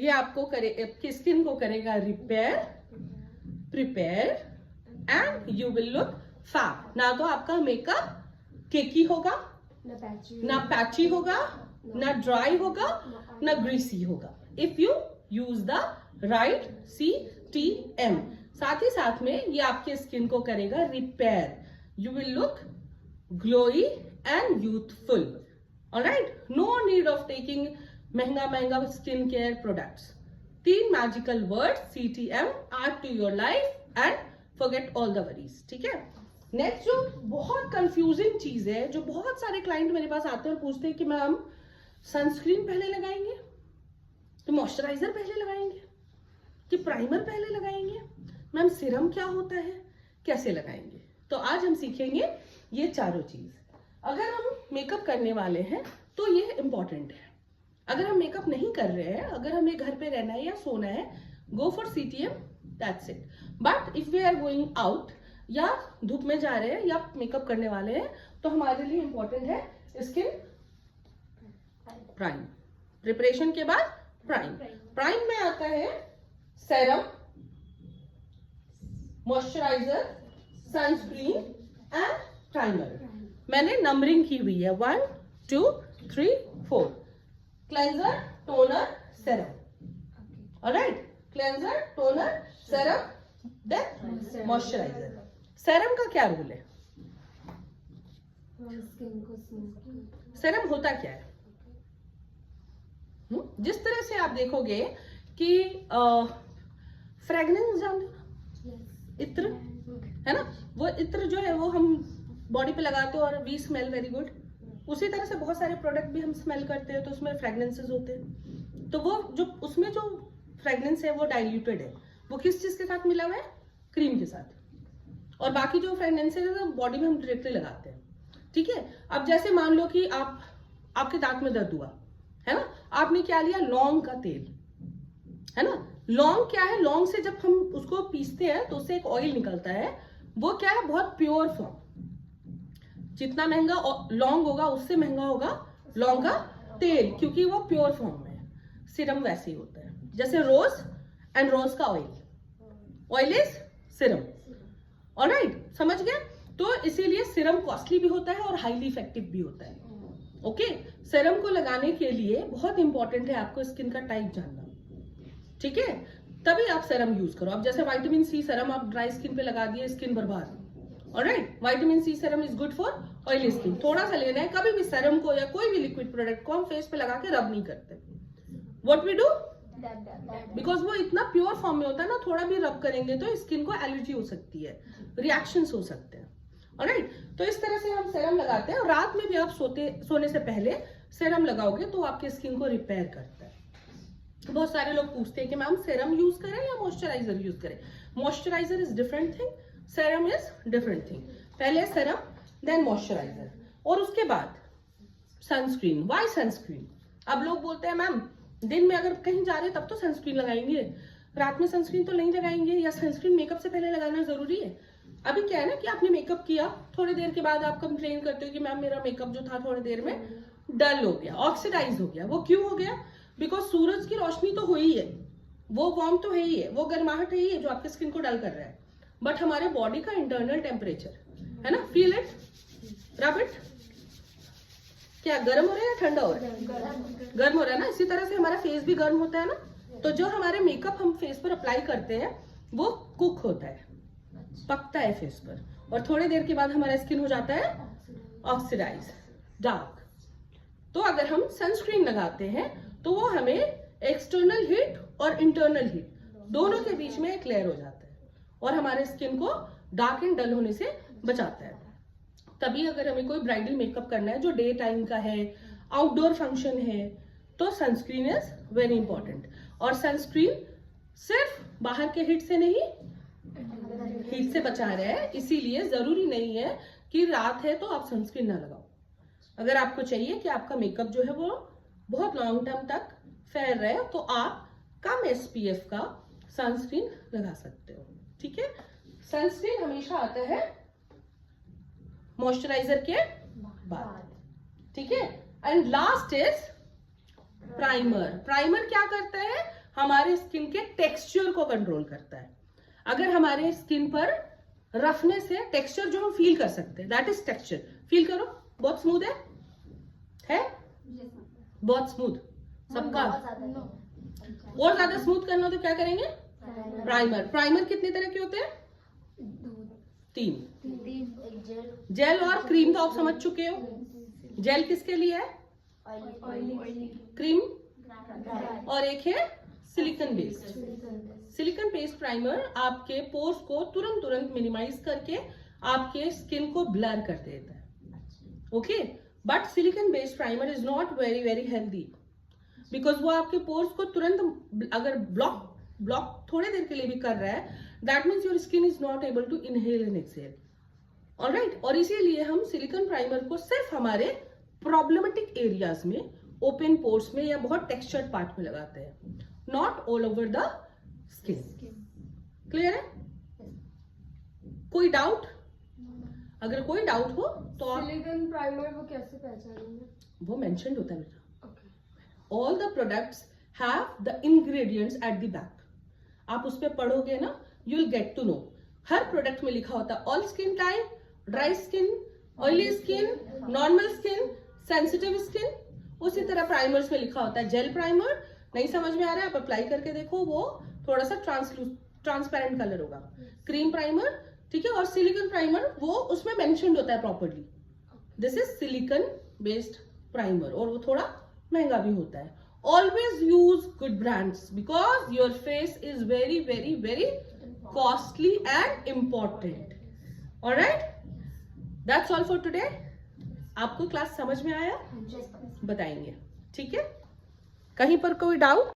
ये आपको आपकी स्किन को करेगा repair, prepare and you will look fab. ना तो आपका मेकअप केकी होगा, ना पैची होगा, ना ड्राई होगा, ना ग्रीसी होगा, if you use the right CTM। साथ ही साथ में ये आपके स्किन को करेगा repair, you will look glowy and youthful. Alright, no need of taking महंगा skin care products. 3 magical word CTM, add to your life and forget all the worries। ठीक है। नेक्स्ट जो बहुत कंफ्यूजिंग चीज है, जो बहुत सारे क्लाइंट मेरे पास आते हैं और पूछते हैं कि मैम सनस्क्रीन पहले लगाएंगे, कि मॉइस्चराइजर पहले लगाएंगे, कि प्राइमर पहले लगाएंगे, मैम सीरम क्या होता है, कैसे लगाएंगे। तो आज हम सीखेंगे ये चारों चीज। अगर हम मेकअप करने वाले हैं तो ये इंपॉर्टेंट है। अगर हम मेकअप नहीं कर रहे हैं, अगर हमें घर पे रहना है या सोना है, go for CTM, that's it. But if we are going out या धूप में जा रहे हैं या मेकअप करने वाले हैं, तो हमारे लिए इंपॉर्टेंट है स्किन प्राइम। प्रिपरेशन के बाद प्राइम। प्राइम में आता है serum, moisturiser, sunscreen and primer. मैंने नंबरिंग की हुई है 1 2 3 4। Cleanser, toner, serum. Alright, cleanser, toner, serum, then moisturiser. Serum का क्या रूल है? सेरम होता क्या है? जिस तरह से आप देखोगे कि फ्रेगनेंस जानते हो ना, इत्र है ना, वो इत्र जो है वो हम बॉडी पे लगाते हो और वी स्मेल वेरी गुड। उसी तरह से बहुत सारे प्रोडक्ट भी हम स्मेल करते हैं तो उसमें फ्रेगनेंसेस होते हैं। तो वो जो उसमें जो फ्रेगनेंस है वो डाइल्यूटेड है। वो किस चीज के साथ मिला हुआ है? क्रीम के साथ। और बाकी जो फ्रेगनेंसेस है बॉडी में हम डायरेक्टली लगाते हैं। ठीक है। अब जैसे मान लो कि आपके दांत में दर्द हुआ है ना, आपने क्या लिया? लौंग का तेल, है ना। लौंग क्या है? लौंग से जब हम उसको पीसते हैं तो उससे एक ऑयल निकलता है। वो क्या है? बहुत प्योर फॉर्म। जितना महंगा लौंग होगा उससे महंगा होगा लौंग का तेल, क्योंकि वो प्योर फॉर्म में है। सीरम वैसे ही होता है, जैसे रोज एंड रोज का ऑयल इज सीरम। ऑलराइट, समझ गए? तो इसीलिए सीरम कॉस्टली भी होता है और हाईली इफेक्टिव भी होता है। ओके। सीरम को लगाने के लिए बहुत इंपॉर्टेंट है आपको स्किन का टाइप जानना। ठीक है, तभी आप सीरम यूज करो। अब जैसे विटामिन C सीरम आप ड्राई स्किन पे लगा दिए, स्किन बर्बाद। Alright, vitamin C serum is good for oily skin. थोड़ा सा लेना है। कभी भी सीरम को या कोई भी लिक्विड प्रोडक्ट को हम फेस पे लगा के रब नहीं करते। व्हाट वी डू, बिकॉज वो इतना प्योर फॉर्म में होता है ना, थोड़ा भी रब करेंगे तो स्किन को एलर्जी हो सकती है, रिएक्शंस हो सकते हैं। ऑलराइट, तो इस तरह से हम सीरम लगाते हैं। और रात में भी आप सोने से पहले सीरम लगाओगे तो आपकी स्किन को रिपेयर करता है। बहुत सारे लोग पूछते हैं कि मैम सीरम यूज करें या मॉइस्चराइजर यूज करें। Moisturiser is different thing, serum is different thing. पहले सीरम, देन मॉइस्चराइजर, और उसके बाद सनस्क्रीन। Why sunscreen? अब लोग बोलते हैं मैम दिन में अगर कहीं जा रहे हैं तब तो सनस्क्रीन लगाएंगे, रात में सनस्क्रीन तो नहीं लगाएंगे, या सनस्क्रीन मेकअप से पहले लगाना जरूरी है। अभी क्या है ना कि आपने मेकअप किया, थोड़ी देर के बाद आप कंप्लेन करते हो कि मैम मेरा मेकअप जो था थोड़ी देर में डल हो गया, ऑक्सीडाइज हो गया। वो क्यों हो गया? बिकॉज सूरज की रोशनी तो हुई है, वो वार्म तो है ही है, वो गर्माहट है ही है जो आपकी स्किन को डल कर रहा है। बट हमारे बॉडी का इंटरनल टेम्परेचर है ना, फील इट, रब इट, क्या गर्म हो रहा है या ठंडा हो रहा है? गर्म हो रहा है ना। इसी तरह से हमारा फेस भी गर्म होता है ना, तो जो हमारे मेकअप हम फेस पर अप्लाई करते हैं वो कुक होता है, पकता है फेस पर, और थोड़ी देर के बाद हमारा स्किन हो जाता है ऑक्सीडाइज, डार्क। तो अगर हम सनस्क्रीन लगाते हैं तो वो हमें एक्सटर्नल हीट और इंटरनल हीट दोनों के बीच में एक लेयर हो जाता है और हमारे स्किन को डार्क एंड डल होने से बचाता है। तभी अगर हमें कोई ब्राइडल मेकअप करना है जो डे टाइम का है, आउटडोर फंक्शन है, तो सनस्क्रीन इज वेरी इंपॉर्टेंट। और सनस्क्रीन सिर्फ बाहर के हीट से नहीं, हीट से बचा रहा है। इसीलिए जरूरी नहीं है कि रात है तो आप सनस्क्रीन ना लगाओ। अगर आपको चाहिए कि आपका मेकअप जो है वो बहुत लॉन्ग टर्म तक फेयर रहे तो आप कम SPF का सनस्क्रीन लगा सकते हो। ठीक है, सनस्क्रीन हमेशा आता है मॉइस्चराइजर के बाद। ठीक है, and last is primer. Primer क्या करता है? हमारे स्किन के टेक्सचर को कंट्रोल करता है। अगर हमारे स्किन पर रफनेस है, टेक्सचर जो हम फील कर सकते हैं, दैट इज टेक्सचर। फील करो, बहुत स्मूथ है बहुत स्मूथ सबका। और ज्यादा स्मूथ करना हो तो क्या करेंगे? प्राइमर। प्राइमर कितने तरह के होते हैं? 3। जेल और क्रीम तो आप समझ चुके हो। जेल किसके लिए है? क्रीम। और एक है silicon based. Silicon based primer आपके पोर्स को तुरंत मिनिमाइज करके आपके स्किन को ब्लर कर देता है। Okay, but silicon based primer is not very healthy, because वो आपके पोर्स को तुरंत अगर ब्लॉक थोड़े देर के लिए भी कर रहा है, that means your skin is not able to inhale and exhale. Alright, और इसीलिए हम सिलिकॉन प्राइमर को सिर्फ हमारे प्रॉब्लमेटिक एरियाज में, ओपन पोर्स में या बहुत टेक्सचर्ड पार्ट में लगाते हैं, not all over the skin. Clear है? कोई डाउट? अगर कोई डाउट हो तो आप सिलिकॉन प्राइमर वो कैसे पहचानेंगे? वो मेंशन्ड होता है बेटा। All the products have the ingredients at the back. आप उस पर पढ़ोगे ना, you will get to know. हर प्रोडक्ट में लिखा होता है all skin type, dry skin, oily skin, normal skin, sensitive skin. उसी तरह प्राइमर्स में लिखा होता है जेल प्राइमर। नहीं समझ में आ रहा है, आप अप्लाई करके देखो, वो थोड़ा सा ट्रांसपेरेंट कलर होगा। क्रीम प्राइमर, ठीक है, और सिलिकॉन प्राइमर वो उसमें मेंशन्ड होता है properly, this is silicon based primer, और वो थोड़ा महंगा भी होता है। Always use good brands because your face is very costly and important. Alright? That's all for today. आपको क्लास समझ में आया? बताएंगे, ठीक है? कहीं पर कोई डाउट?